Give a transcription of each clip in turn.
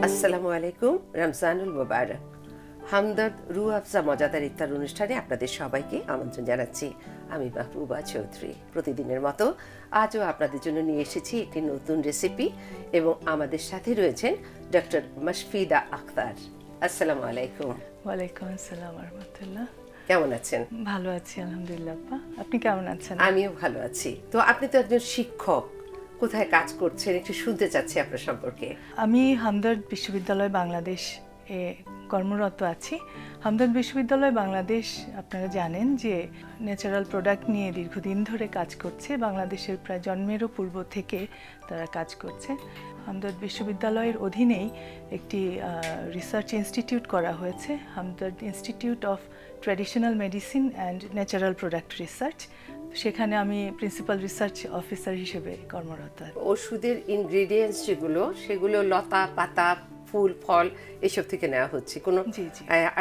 আসসালামু আলাইকুম, রমজানুল মুবারক। হামদর্দ রু আফজা মজাদার ইফতার অনুষ্ঠানে আপনাদের সবাইকে আমন্ত্রণ জানাচ্ছি। আমি মাহবুবা চৌধুরী। প্রতিদিনের মতো আজও আপনাদের জন্য নিয়ে এসেছি একটি নতুন রেসিপি এবং আমাদের সাথে রয়েছেন ডক্টর মাশফিদা আক্তার। আসসালামু আলাইকুম। ওয়ালাইকুম আসসালাম রাহমাতুল্লাহ। কেমন আছেন? ভালো আছি আলহামদুলিল্লাহ। আপা আপনি কেমন আছেন? আমিও ভালো আছি। তো আপনি তো একজন শিক্ষক, কোথায় কাজ করছেন একটু শুনতে চাচ্ছি আপনার সম্পর্কে। আমি হামদর্দ বিশ্ববিদ্যালয় বাংলাদেশ এ কর্মরত আছি। হামদর্দ বিশ্ববিদ্যালয় বাংলাদেশ আপনারা জানেন যে ন্যাচারাল প্রোডাক্ট নিয়ে দীর্ঘদিন ধরে কাজ করছে। বাংলাদেশের প্রায় জন্মেরও পূর্ব থেকে তারা কাজ করছে। হামদর্দ বিশ্ববিদ্যালয়ের অধীনেই একটি রিসার্চ ইনস্টিটিউট করা হয়েছে, Hamdard institute of traditional medicine and natural product research. সেখানে আমি প্রিন্সিপাল রিসার্চ অফিসার হিসেবে কর্মরত। ওষুধের ইনগ্রেডিয়েন্টস যেগুলো, সেগুলো লতা পাতা ফুল ফল এসব থেকে নেওয়া হচ্ছে, কোনো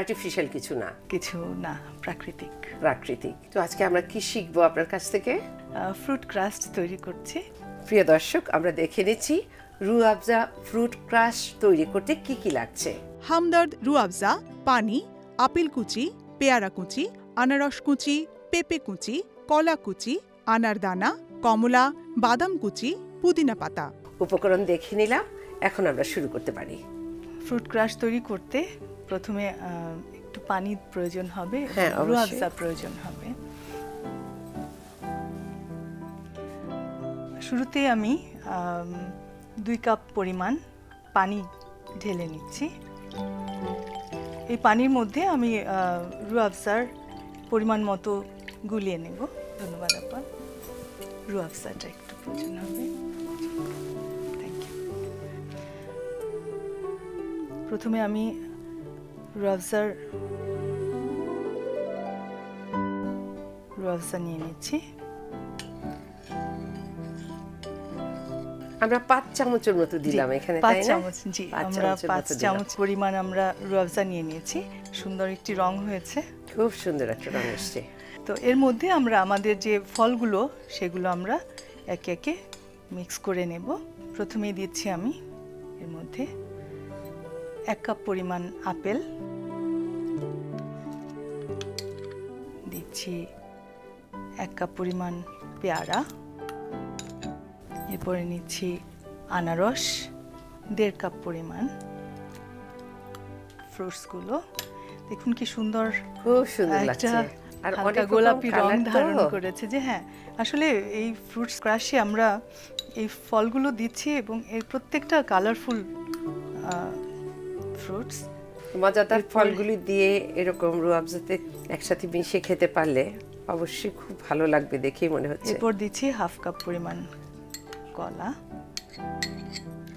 আর্টিফিশিয়াল কিছু না? কিছু না, প্রাকৃতিক। তো আজকে আমরা কি শিখবো আপনার কাছ থেকে? ফ্রুট ক্রাস্ট তৈরি করছি। প্রিয় দর্শক, আমরা দেখে নিচ্ছি রু আফজা ফ্রুট ক্রাস্ট তৈরি করতে কি কি লাগছে। হামদর্দ রু আফজা পানি, আপেল কুচি, পেয়ারা কুচি, আনারস কুচি, পেঁপে কুচি, কলা কুচি, আনার দানা, কমলা, বাদাম কুচি, পুদিনা পাতা। উপকরণ দেখে নিলাম, এখন আমরা শুরু করতে পারি। ফ্রুট ক্রাশ তৈরি করতে প্রথমে একটু পানির প্রয়োজন হবে, রু আফজা প্রয়োজন হবে। শুরুতে আমি 2 কাপ পরিমাণ পানি ঢেলে নিচ্ছি। এই পানির মধ্যে আমি রু আফজার পরিমাণ মতো গুলিয়ে নেব। ধন্যবাদ আপা। রু আফজাটা একটু প্রয়োজন হবে। Thank you. প্রথমে আমি রু আফজা নিয়ে নিচ্ছি। আমরা 5 চামচের মতো দিলাম এখানে, তাই না? 5 চামচ, জি। আমরা 5 চামচ পরিমাণ আমরা রু আফজা নিয়ে নিয়েছি। সুন্দর একটি রং হয়েছে, খুব সুন্দর একটা রং এসেছে। তো এর মধ্যে আমরা আমাদের যে ফলগুলো সেগুলো আমরা একে একে মিক্স করে নেব। প্রথমেই দিচ্ছি আমি এর মধ্যে 1 কাপ পরিমাণ আপেল, দিচ্ছি 1 কাপ পরিমাণ পেয়ারা, এরপরে নিচ্ছি আনারস 1.5 কাপ পরিমাণ। ফ্রুটসগুলো দেখুন কি সুন্দর, খুব সুন্দর লাগছে, আর হালকা গোলাপি রং ধারণ করেছে। যে হ্যাঁ, আসলে এই ফ্রুটস ক্রাশে আমরা এই ফলগুলো দিচ্ছি এবং এর প্রত্যেকটা কালারফুল ফ্রুটস। মজাদার ফলগুলি দিয়ে এরকম রু আফজাতে একসাথে মিশিয়ে খেতে পারলে অবশ্যই খুব ভালো লাগবে, দেখেই মনে হচ্ছে। এরপর দিচ্ছি 1/2 কাপ পরিমাণ কলা,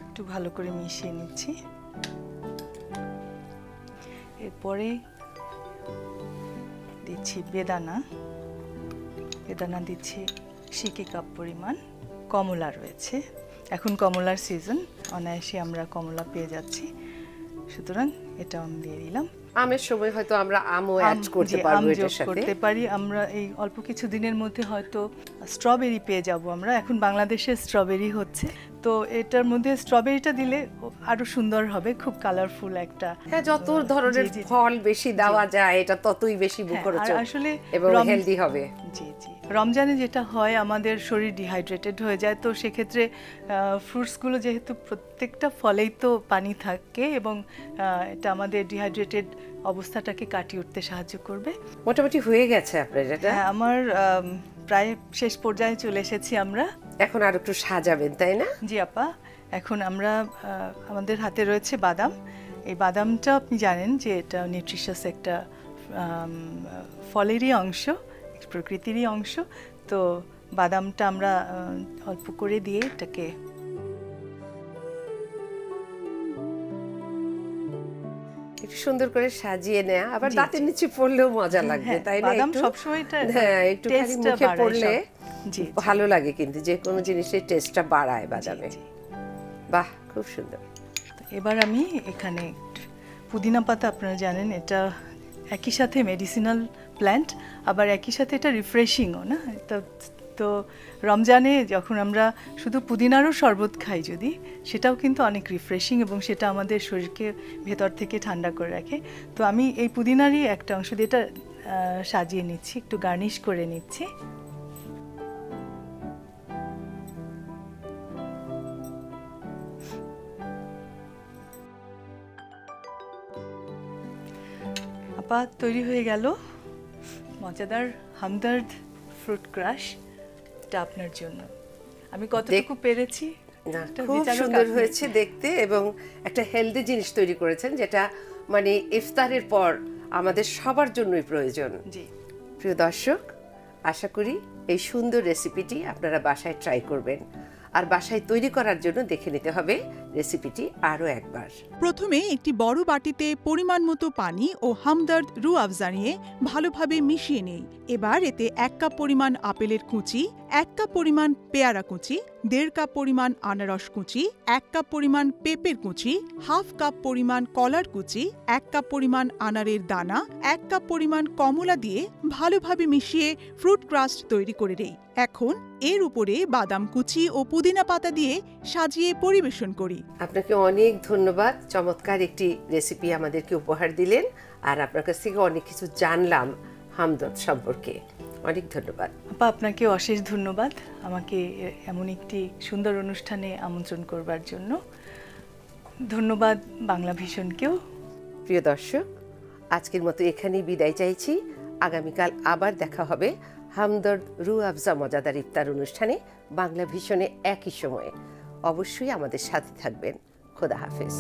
একটু ভালো করে মিশিয়ে নিচ্ছি। এরপরে দিচ্ছি বেদানা দিচ্ছি 1 কাপ পরিমাণ। কমলা রয়েছে, এখন কমলার সিজন, অনায়াসে আমরা কমলা পেয়ে যাচ্ছি, সুতরাং এটা আমি দিয়ে দিলাম। আমের সময় হয়তো আমরা আমও অ্যাড করতে পারবো, এটার সাথে করতে পারি। আমরা এই অল্প কিছু দিনের মধ্যে হয়তো স্ট্রবেরি পেয়ে যাব। আমরা এখন বাংলাদেশে স্ট্রবেরি হচ্ছে, তো এটার মধ্যে স্ট্রবেরিটা দিলে আরো সুন্দর হবে, খুব কালারফুল একটা। হ্যাঁ, যত ধরনের ফল বেশি দেওয়া যায় এটা ততই বেশি মুখরোচক আসলে এবং হেলদি হবে। জি জি। রমজানে যেটা হয়, আমাদের শরীর ডিহাইড্রেটেড হয়ে যায়, তো সেক্ষেত্রে ফ্রুটসগুলো যেহেতু প্রত্যেকটা ফলেই তো পানি থাকে এবং এটা আমাদের ডিহাইড্রেটেড অবস্থাটাকে কাটিয়ে উঠতে সাহায্য করবে। মোটামুটি হয়ে গেছে আপনার এটা? হ্যাঁ, আমার প্রায় শেষ পর্যায়ে চলে এসেছি আমরা। এখন আর একটু সাজাবেন, তাই না? জি আপা। এখন আমরা আমাদের হাতে রয়েছে বাদাম। এই বাদামটা আপনি জানেন যে এটা নিউট্রিশাস একটা ফলেরই অংশ, প্রকৃতিরই অংশ। তো বাদামটা আমরা অল্প করে দিয়ে এটাকে একটু সুন্দর করে সাজিয়ে নেওয়া, আবার দাঁতের নিচে পড়লেও মজা লাগবে, তাই না? বাদাম সবসময় একটু মুখে পড়লে ভালো লাগে, কিন্তু যে কোনো জিনিসের টেস্টটা বাড়ায় বাদামে। বাহ, খুব সুন্দর। এবার আমি এখানে পুদিনা পাতা, আপনারা জানেন এটা একই সাথে মেডিসিনাল প্ল্যান্ট, আবার একই সাথে এটা রিফ্রেশিংও, না? এটা তো রমজানে যখন আমরা শুধু পুদিনারও শরবত খাই যদি, সেটাও কিন্তু অনেক রিফ্রেশিং এবং সেটা আমাদের শরীরকে ভেতর থেকে ঠান্ডা করে রাখে। তো আমি এই পুদিনারই একটা অংশ দিয়ে এটা সাজিয়ে নিচ্ছি, একটু গার্নিশ করে নিচ্ছি। আপা, তৈরি হয়ে গেল মজাদার হামদর্দ ফ্রুট ক্রাশ। এটা আপনার জন্য। আমি কতটুকু পেরেছি, না, একটা খুব বিচারক সুন্দর আপনি। হয়েছে দেখতে এবং একটা হেলদি জিনিস তৈরি করেছেন, যেটা মানে ইফতারের পর আমাদের সবার জন্যই প্রয়োজন। জি, প্রিয় দর্শক, আশা করি এই সুন্দর রেসিপিটি আপনারা বাসায় ট্রাই করবেন। আর বাসায় তৈরি করার জন্য দেখে নিতে হবে রেসিপিটি আরও একবার। প্রথমে একটি বড় বাটিতে পরিমাণ মতো পানি ও হামদর্দ রুহ আফজা নিয়ে ভালোভাবে মিশিয়ে নেই। এবার এতে 1 কাপ পরিমাণ আপেলের কুচি, 1 কাপ পরিমাণ পেয়ারা কুচি, 1.5 কাপ পরিমাণ আনারস কুচি, 1 কাপ পরিমাণ পেঁপের কুচি, 1/2 কাপ পরিমাণ কলার কুচি, 1 কাপ পরিমাণ আনারের দানা, 1 কাপ পরিমাণ কমলা দিয়ে ভালোভাবে মিশিয়ে ফ্রুট ক্রাস্ট তৈরি করে নেই। এখন এর উপরে বাদাম কুচি ও পুদিনা পাতা দিয়ে সাজিয়ে পরিবেশন করি। আপনাকে অনেক ধন্যবাদ, চমৎকার একটি রেসিপি আমাদেরকে উপহার দিলেন, আর আপনার কাছ থেকে অনেক কিছু জানলাম হামদর্দ সম্পর্কে। অনেক ধন্যবাদ। আপা, আপনাকে অশেষ ধন্যবাদ আমাকে এমন একটি সুন্দর অনুষ্ঠানে আমন্ত্রণ করবার জন্য। ধন্যবাদ বাংলা ভিশনকেও। প্রিয় দর্শক, আজকের মতো এখানেই বিদায় চাইছি। আগামীকাল আবার দেখা হবে হামদর্দ রুহ আফজা মজাদার ইফতার অনুষ্ঠানে বাংলা ভিশনে একই সময়ে। অবশ্যই আমাদের সাথে থাকবেন। খোদা হাফেজ।